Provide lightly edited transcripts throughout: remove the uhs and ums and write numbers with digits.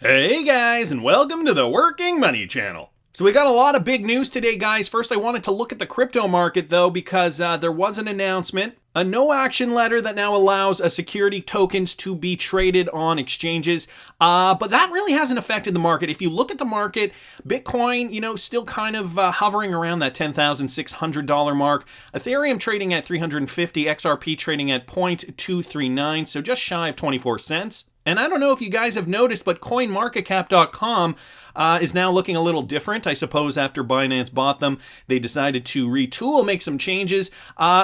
Hey guys, and welcome to the Working Money Channel. So we got a lot of big news today, guys. First, I wanted to look at the crypto market, though, because there was an announcement, a no-action letter that now allows security tokens to be traded on exchanges. But that really hasn't affected the market. If you look at the market, Bitcoin, still kind of hovering around that $10,600 mark. Ethereum trading at 350, XRP trading at 0.239, so just shy of 24 cents. And I don't know if you guys have noticed, but CoinMarketCap.com is now looking a little different. I suppose after BINANCE bought them, they decided to retool, make some changes.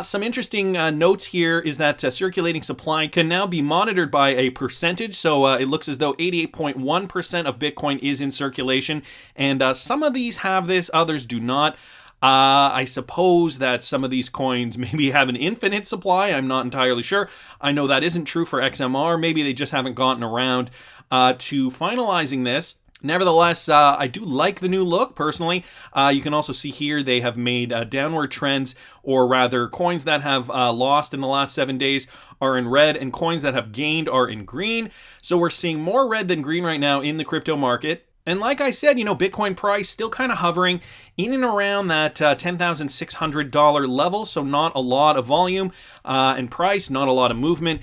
Some interesting notes here is that circulating supply can now be monitored by a percentage. So it looks as though 88.1% of Bitcoin is in circulation. And some of these have this, others do not. I suppose that some of these coins maybe have an infinite supply. I'm not entirely sure. I know that isn't true for XMR. Maybe they just haven't gotten around to finalizing this. Nevertheless, I do like the new look, personally. You can also see here they have made downward trends, or rather coins that have lost in the last 7 days are in red, and coins that have gained are in green. So we're seeing more red than green right now in the crypto market. And like I said, Bitcoin price still kind of hovering in and around that $10,600 level, so not a lot of volume and price, not a lot of movement.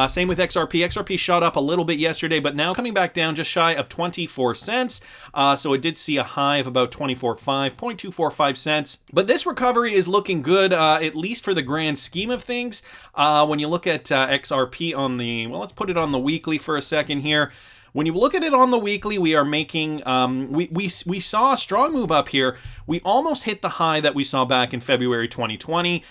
Same with XRP. XRP shot up a little bit yesterday, but now coming back down just shy of 24 cents. So it did see a high of about 0.245 cents. But this recovery is looking good, at least for the grand scheme of things. When you look at XRP on the, let's put it on the weekly for a second here. When you look at it on the weekly, we are making, we saw a strong move up here. We almost hit the high that we saw back in February 2020.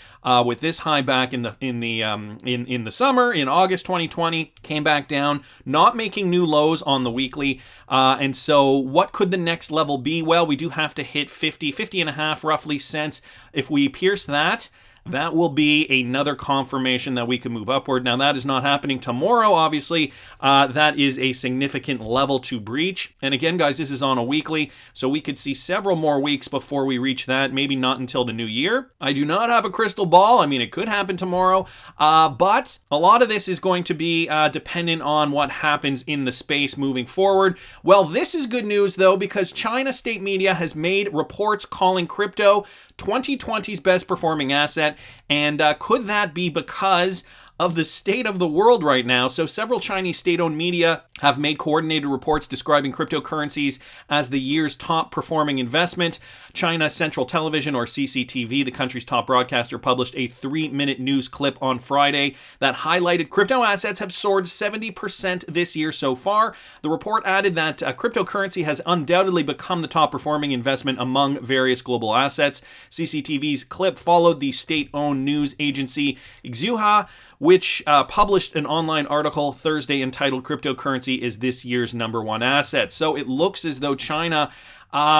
With this high back in the summer, in August 2020, came back down, not making new lows on the weekly. And so what could the next level be? Well, we do have to hit 50 and a half roughly cents. If we pierce that, that will be another confirmation that we can move upward. Now, that is not happening tomorrow, obviously. That is a significant level to breach. And again, guys, this is on a weekly, so we could see several more weeks before we reach that, maybe not until the new year. I do not have a crystal ball. I mean, it could happen tomorrow, but a lot of this is going to be dependent on what happens in the space moving forward. Well, this is good news, though, because China state media has made reports calling crypto 2020's best performing asset. And could that be because of the state of the world right now? So several Chinese state-owned media have made coordinated reports describing cryptocurrencies as the year's top performing investment. China Central Television, or CCTV, the country's top broadcaster, published a 3-minute news clip on Friday that highlighted crypto assets have soared 70% this year so far. The report added that cryptocurrency has undoubtedly become the top performing investment among various global assets. CCTV's clip followed the state-owned news agency Xinhua, which published an online article Thursday entitled "Cryptocurrency is this year's #1 asset." So it looks as though China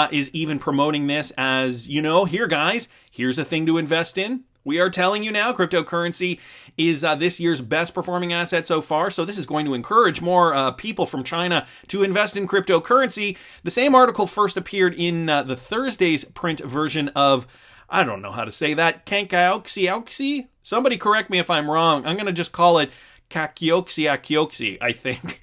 is even promoting this as, here guys, here's a thing to invest in. We are telling you now, cryptocurrency is this year's best performing asset so far. So this is going to encourage more people from China to invest in cryptocurrency. The same article first appeared in the Thursday's print version of, I don't know how to say that, Kankyoxi? Somebody correct me if I'm wrong. I'm going to just call it Kakyoxi, I think.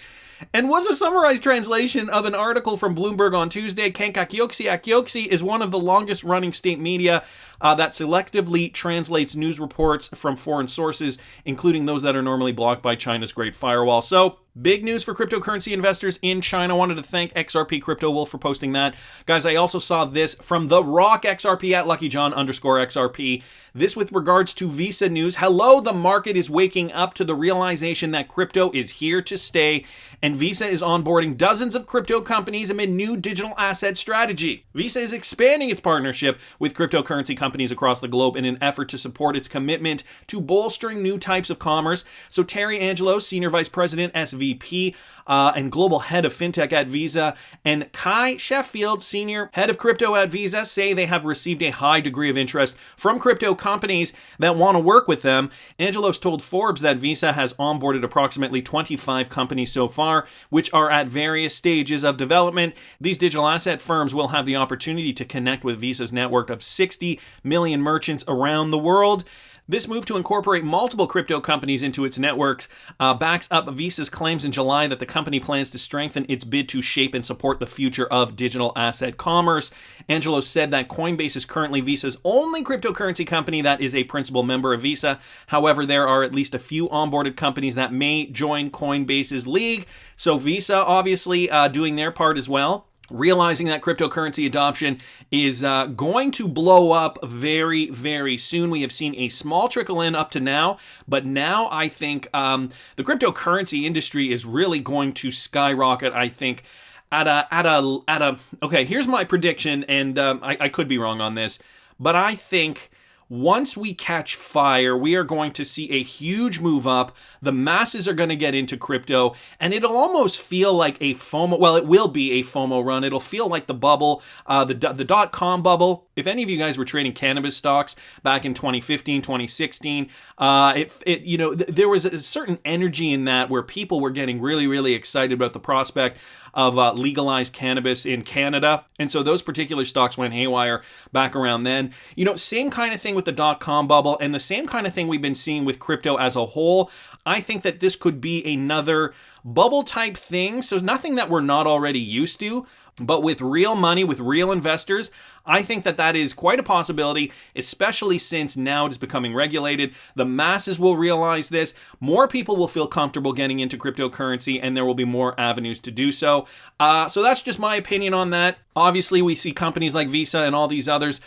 And was a summarized translation of an article from Bloomberg on Tuesday. Kankyoxi is one of the longest running state media that selectively translates news reports from foreign sources, including those that are normally blocked by China's Great Firewall. So, big news for cryptocurrency investors in China. I wanted to thank XRP Crypto Wolf for posting that. Guys, I also saw this from The Rock XRP at LuckyJohn_XRP. This with regards to Visa news. Hello, the market is waking up to the realization that crypto is here to stay, and Visa is onboarding dozens of crypto companies amid new digital asset strategy. Visa is expanding its partnership with cryptocurrency companies across the globe in an effort to support its commitment to bolstering new types of commerce. So Terry Angelo, Senior Vice President, SVP, and Global Head of FinTech at Visa, and Kai Sheffield, Senior Head of Crypto at Visa, say they have received a high degree of interest from crypto companies that want to work with them. Angelos told Forbes that Visa has onboarded approximately 25 companies so far, which are at various stages of development. These digital asset firms will have the opportunity to connect with Visa's network of 60 million merchants around the world. This move to incorporate multiple crypto companies into its networks backs up Visa's claims in July that the company plans to strengthen its bid to shape and support the future of digital asset commerce. Angelo said that Coinbase is currently Visa's only cryptocurrency company that is a principal member of Visa. However, there are at least a few onboarded companies that may join Coinbase's league. So Visa obviously doing their part as well, realizing that cryptocurrency adoption is going to blow up very, very soon. We have seen a small trickle in up to now, but now I think the cryptocurrency industry is really going to skyrocket, I think, okay, here's my prediction, and I could be wrong on this, but I think once we catch fire, we are going to see a huge move up. The masses are going to get into crypto, and it'll almost feel like a FOMO. Well, it will be a FOMO run. It'll feel like the bubble, the dot-com bubble. If any of you guys were trading cannabis stocks back in 2015, 2016, there was a certain energy in that where people were getting really, really excited about the prospect of legalized cannabis in Canada. And so those particular stocks went haywire back around then. Same kind of thing with the dot-com bubble, and the same kind of thing we've been seeing with crypto as a whole. I think that this could be another bubble type thing. So nothing that we're not already used to, but with real money, with real investors. I think that that is quite a possibility, especially since now it is becoming regulated. The masses will realize this. More people will feel comfortable getting into cryptocurrency, and there will be more avenues to do so. So that's just my opinion on that. Obviously, we see companies like Visa and all these others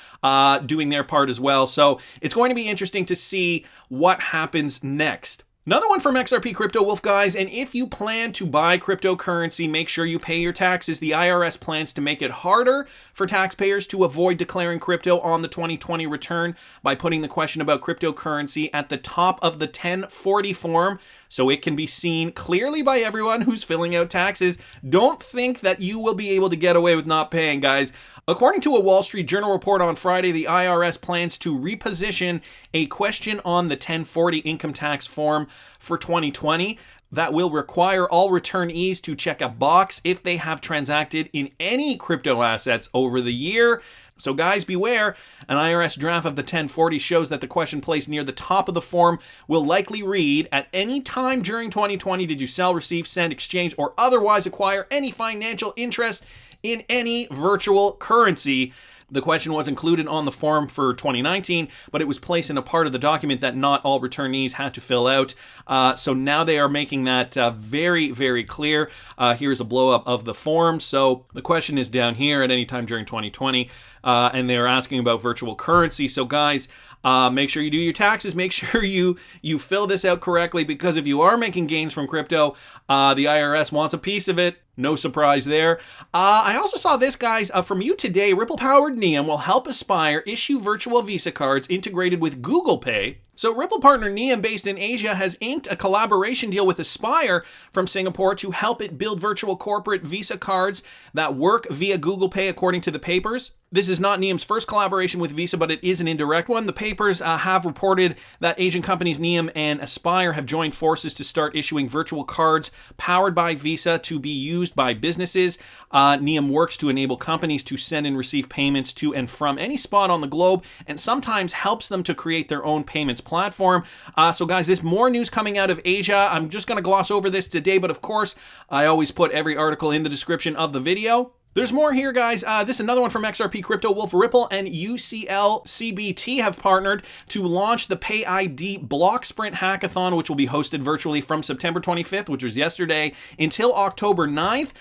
doing their part as well. So it's going to be interesting to see what happens next. Another one from XRP Crypto Wolf, guys, and if you plan to buy cryptocurrency, make sure you pay your taxes. The IRS plans to make it harder for taxpayers to avoid declaring crypto on the 2020 return by putting the question about cryptocurrency at the top of the 1040 form, so it can be seen clearly by everyone who's filling out taxes. Don't think that you will be able to get away with not paying, guys. According to a Wall Street Journal report on Friday, the IRS plans to reposition a question on the 1040 income tax form for 2020 that will require all returnees to check a box if they have transacted in any crypto assets over the year. So guys, beware. An IRS draft of the 1040 shows that the question placed near the top of the form will likely read, at any time during 2020 did you sell, receive, send, exchange, or otherwise acquire any financial interest in any virtual currency? The question was included on the form for 2019, but it was placed in a part of the document that not all returnees had to fill out. So now they are making that very, very clear. Here's a blow up of the form. So the question is down here, at any time during 2020, and they're asking about virtual currency. So guys, make sure you do your taxes. Make sure you fill this out correctly, because if you are making gains from crypto, the IRS wants a piece of it. No surprise there. I also saw this, guys, from you today. RipplePowered Neon will help Aspire issue virtual Visa cards integrated with Google Pay. So Ripple partner Nium, based in Asia, has inked a collaboration deal with Aspire from Singapore to help it build virtual corporate Visa cards that work via Google Pay, according to the papers. This is not Nium's first collaboration with Visa, but it is an indirect one. The papers have reported that Asian companies Nium and Aspire have joined forces to start issuing virtual cards powered by Visa to be used by businesses. Nium works to enable companies to send and receive payments to and from any spot on the globe, and sometimes helps them to create their own payments platform. So guys, there's more news coming out of Asia. I'm just going to gloss over this today, but of course, I always put every article in the description of the video. There's more here, guys. This is another one from XRP Crypto Wolf. Ripple and UCL CBT have partnered to launch the PayID Block Sprint Hackathon, which will be hosted virtually from September 25th, which was yesterday, until October 9th.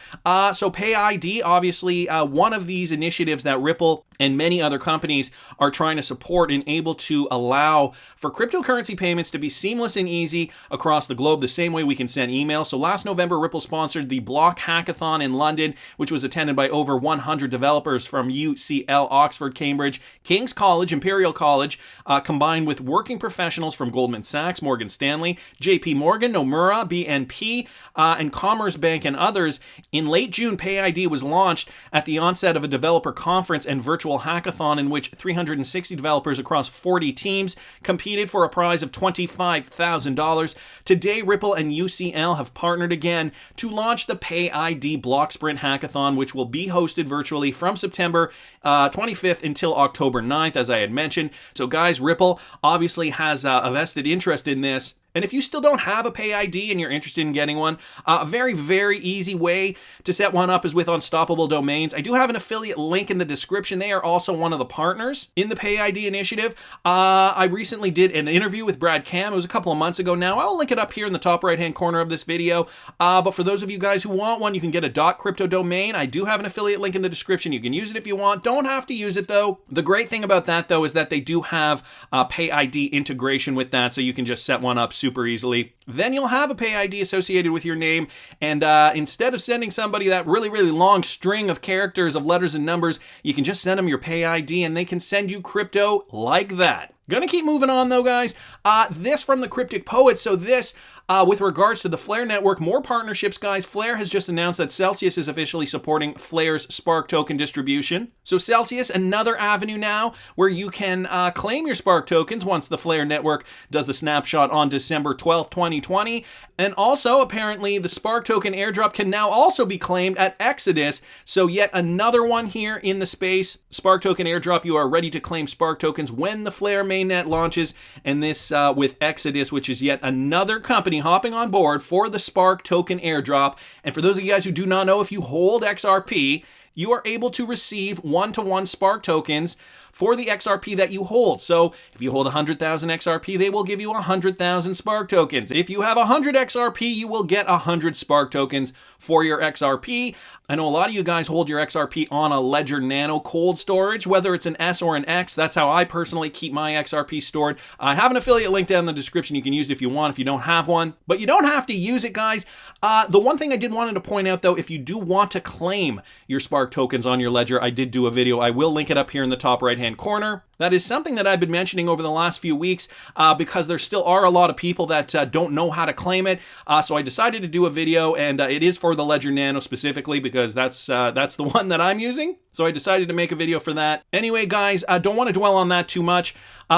So PayID, obviously one of these initiatives that Ripple and many other companies are trying to support and able to allow for cryptocurrency payments to be seamless and easy across the globe, the same way we can send email. So last November, Ripple sponsored the Block Hackathon in London, which was attended by over 100 developers from UCL, Oxford, Cambridge, King's College, Imperial College, combined with working professionals from Goldman Sachs, Morgan Stanley, JP Morgan, Nomura, BNP, and Commerce Bank, and others. In late June, PayID was launched at the onset of a developer conference and virtual virtual hackathon in which 360 developers across 40 teams competed for a prize of $25,000. Today, Ripple and UCL have partnered again to launch the Pay ID Block Sprint Hackathon, which will be hosted virtually from September 25th until October 9th, as I had mentioned. So guys, Ripple obviously has a vested interest in this. And if you still don't have a Pay ID and you're interested in getting one, a very, very easy way to set one up is with Unstoppable Domains. I do have an affiliate link in the description. They are also one of the partners in the Pay ID initiative. I recently did an interview with Brad Cam. It was a couple of months ago now. I'll link it up here in the top right-hand corner of this video. But for those of you guys who want one, you can get a .crypto domain. I do have an affiliate link in the description. You can use it if you want. Don't have to use it, though. The great thing about that, though, is that they do have Pay ID integration with that, so you can just set one up super easily. Then you'll have a Pay ID associated with your name, and instead of sending somebody that really, really long string of characters of letters and numbers, you can just send them your Pay ID and they can send you crypto like that. Gonna keep moving on though, guys. This from the Cryptic Poet. So this, with regards to the Flare network, more partnerships, guys. Flare has just announced that Celsius is officially supporting Flare's Spark token distribution. So Celsius, another avenue now where you can claim your Spark tokens once the Flare network does the snapshot on December 12th, 2020. And also, apparently, the Spark token airdrop can now also be claimed at Exodus. So yet another one here in the space. Spark token airdrop, you are ready to claim Spark tokens when the Flare mainnet launches. And this with Exodus, which is yet another company hopping on board for the Spark token airdrop. And for those of you guys who do not know, if you hold XRP, you are able to receive one-to-one Spark tokens for the XRP that you hold. So if you hold 100,000 XRP, they will give you 100,000 Spark tokens. If you have 100 XRP, you will get 100 Spark tokens for your XRP. I know a lot of you guys hold your XRP on a Ledger Nano cold storage, whether it's an S or an X. That's how I personally keep my XRP stored. I have an affiliate link down in the description. You can use it if you want, if you don't have one. But you don't have to use it, guys. The one thing I did wanted to point out, though, if you do want to claim your Spark tokens on your Ledger, I did do a video. I will link it up here in the top right-hand corner. That is something that I've been mentioning over the last few weeks because there still are a lot of people that don't know how to claim it. So I decided to do a video, and it is for the Ledger Nano specifically because that's the one that I'm using. So I decided to make a video for that. Anyway, guys, I don't want to dwell on that too much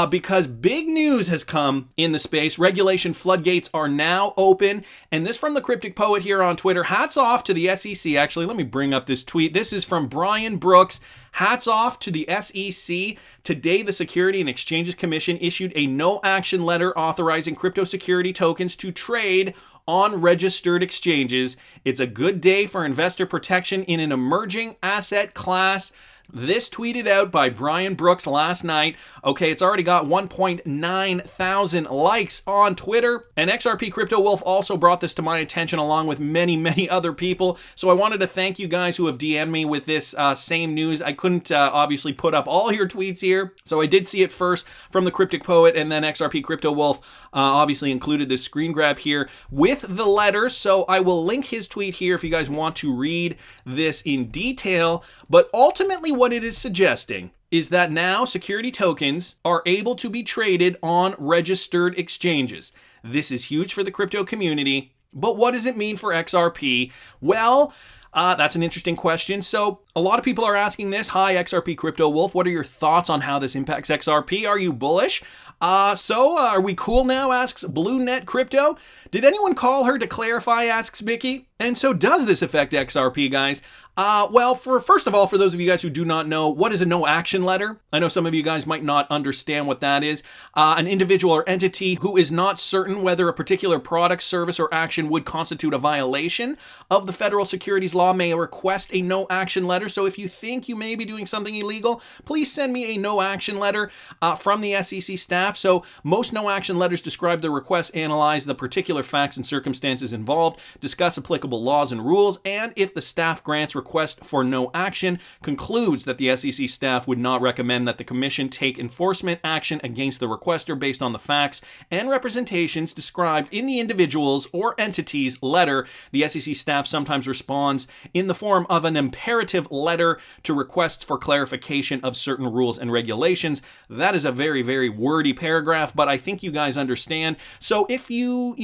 because big news has come in the space. Regulation floodgates are now open. And this from the Cryptic Poet here on Twitter. Hats off to the SEC. Actually, let me bring up this tweet. This is from Brian Brooks. Hats off to the SEC. Today, the Security and Exchanges Commission issued a no-action letter authorizing crypto security tokens to trade on registered exchanges. It's a good day for investor protection in an emerging asset class. This tweeted out by Brian Brooks last night. Okay, it's already got 1.9 thousand likes on Twitter. And XRP Crypto Wolf also brought this to my attention along with many, many other people. So I wanted to thank you guys who have DM'd me with this same news. I couldn't obviously put up all your tweets here. So I did see it first from the Cryptic Poet, and then XRP Crypto Wolf obviously included this screen grab here with the letter. So I will link his tweet here if you guys want to read this in detail. But ultimately what it is suggesting is that now security tokens are able to be traded on registered exchanges. This is huge for the crypto community, but what does it mean for XRP? Well, that's an interesting question. So a lot of people are asking this. Hi, XRP Crypto Wolf. What are your thoughts on how this impacts XRP? Are you bullish? Are we cool now? Asks BlueNet Crypto. Did anyone call her to clarify? Asks Mickey. And so does this affect XRP, guys? Well, first of all, for those of you guys who do not know, what is a no action letter? I know some of you guys might not understand what that is. An individual or entity who is not certain whether a particular product, service, or action would constitute a violation of the federal securities law may request a no action letter. So if you think you may be doing something illegal, please send me a no action letter from the SEC staff. So most no action letters describe the request, analyze the particular facts and circumstances involved, discuss applicable laws and rules, and if the staff grants request for no action, concludes that the SEC staff would not recommend that the commission take enforcement action against the requester based on the facts and representations described in the individual's or entity's letter. The SEC staff sometimes responds in the form of an imperative letter to requests for clarification of certain rules and regulations. That is a very, very wordy paragraph, but I think you guys understand. So if you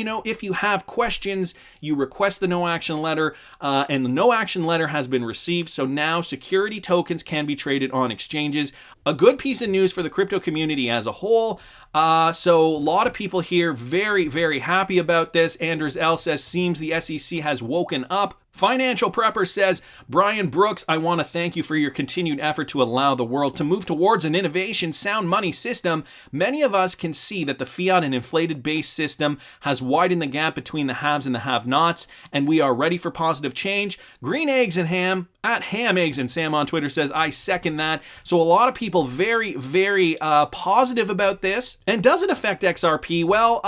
have questions, you request the no action letter, and the no action letter has been received. So now security tokens can be traded on exchanges. A good piece of news for the crypto community as a whole. So a lot of people here very, very happy about this. Anders L says, seems the SEC has woken up. Financial Prepper says, Brian Brooks, I want to thank you for your continued effort to allow the world to move towards an innovation sound money system. Many of us can see that the fiat and inflated base system has widened the gap between the haves and the have-nots, and we are ready for positive change. Green Eggs and Ham, at Ham Eggs and Sam on Twitter says, I second that. So a lot of people very, very positive about this. And does it affect XRP? Well,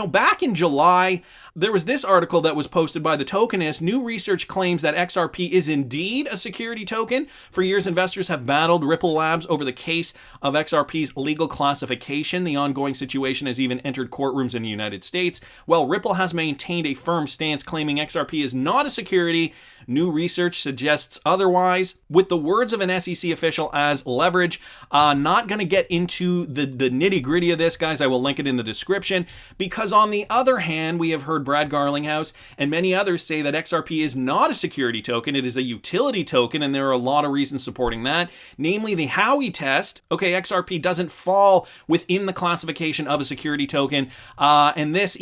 back in July, there was this article that was posted by the Tokenist. New research claims that XRP is indeed a security token. For years, investors have battled Ripple Labs over the case of XRP's legal classification. The ongoing situation has even entered courtrooms in the United States. Well, Ripple has maintained a firm stance claiming XRP is not a security. New research suggests otherwise. With the words of an SEC official as leverage, not going to get into the nitty-gritty of this, guys. I will link it in the description, because on the other hand, we have heard Brad Garlinghouse and many others say that XRP is not a security token. It is a utility token, and there are a lot of reasons supporting that, namely the Howey test. Okay, XRP doesn't fall within the classification of a security token, and this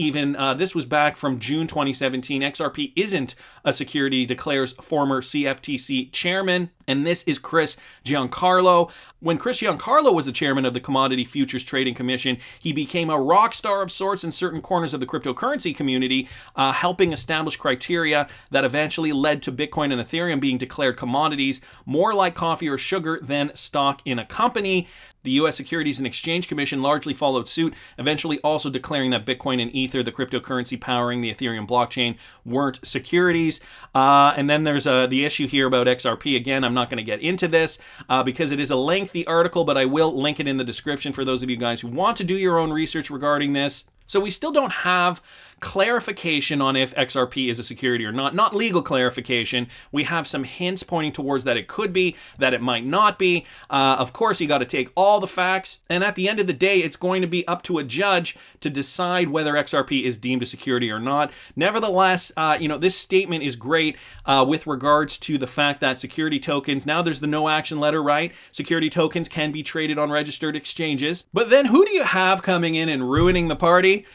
was back from June 2017. XRP isn't a security, declares former CFTC chairman. And this is Chris Giancarlo. When Chris Giancarlo was the chairman of the Commodity Futures Trading Commission, he became a rock star of sorts in certain corners of the cryptocurrency community, helping establish criteria that eventually led to Bitcoin and Ethereum being declared commodities, more like coffee or sugar than stock in a company. The U.S. Securities and Exchange Commission largely followed suit, eventually also declaring that Bitcoin and Ether, the cryptocurrency powering the Ethereum blockchain, weren't securities. And then there's the issue here about XRP. Again, I'm not going to get into this because it is a lengthy article, but I will link it in the description for those of you guys who want to do your own research regarding this. So we still don't have clarification on if XRP is a security or not. Not legal clarification. We have some hints pointing towards that it could be, that it might not be. Of course, you got to take all the facts. And at the end of the day, it's going to be up to a judge to decide whether XRP is deemed a security or not. Nevertheless, this statement is great with regards to the fact that security tokens, now there's the no action letter, right? Security tokens can be traded on registered exchanges. But then who do you have coming in and ruining the party?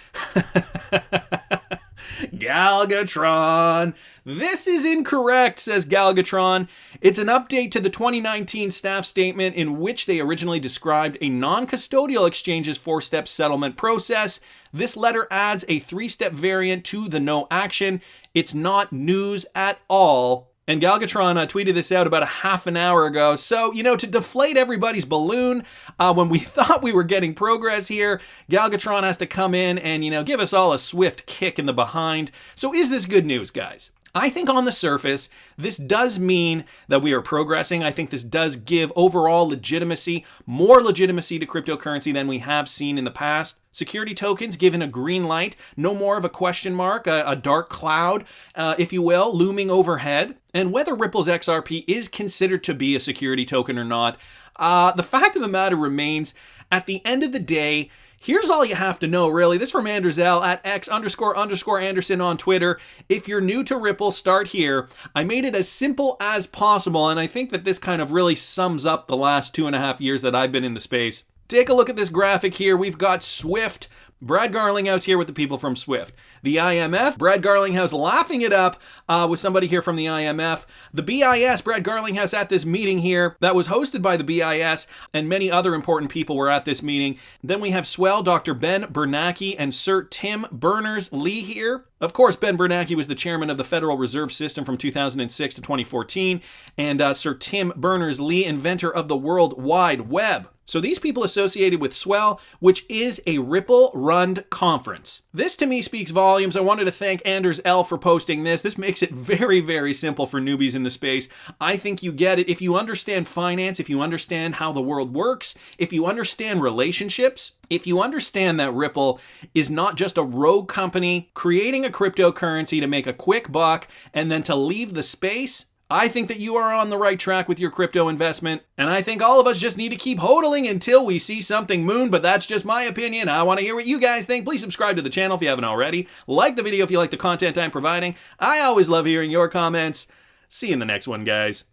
Galgatron. This is incorrect, says Galgatron. It's an update to the 2019 staff statement in which they originally described a non-custodial exchange's 4-step settlement process. This letter adds a 3-step variant to the no action. It's not news at all. And Galgatron tweeted this out about a half an hour ago. So, to deflate everybody's balloon, when we thought we were getting progress here, Galgatron has to come in and, give us all a swift kick in the behind. So is this good news, guys? I think on the surface, this does mean that we are progressing. I think this does give overall legitimacy, more legitimacy to cryptocurrency than we have seen in the past. Security tokens given a green light, no more of a question mark, a dark cloud, if you will, looming overhead. And whether Ripple's XRP is considered to be a security token or not, the fact of the matter remains, at the end of the day, here's all you have to know, really. This from Anders L at X__Anderson on Twitter. If you're new to Ripple, start here. I made it as simple as possible, and I think that this kind of really sums up the last 2.5 years that I've been in the space. Take a look at this graphic here. We've got Swift. Brad Garlinghouse here with the people from Swift. The IMF, Brad Garlinghouse laughing it up with somebody here from the IMF. The BIS, Brad Garlinghouse at this meeting here that was hosted by the BIS, and many other important people were at this meeting. Then we have Swell, Dr. Ben Bernanke, and Sir Tim Berners-Lee here. Of course, Ben Bernanke was the chairman of the Federal Reserve System from 2006 to 2014, and Sir Tim Berners-Lee, inventor of the World Wide Web. So these people associated with Swell, which is a Ripple-run conference. This to me speaks volumes. I wanted to thank Anders L for posting this. This makes it very, very simple for newbies in the space. I think you get it. If you understand finance, if you understand how the world works, if you understand relationships, if you understand that Ripple is not just a rogue company creating a cryptocurrency to make a quick buck and then to leave the space, I think that you are on the right track with your crypto investment, and I think all of us just need to keep hodling until we see something moon, but that's just my opinion. I want to hear what you guys think. Please subscribe to the channel if you haven't already. Like the video if you like the content I'm providing. I always love hearing your comments. See you in the next one, guys.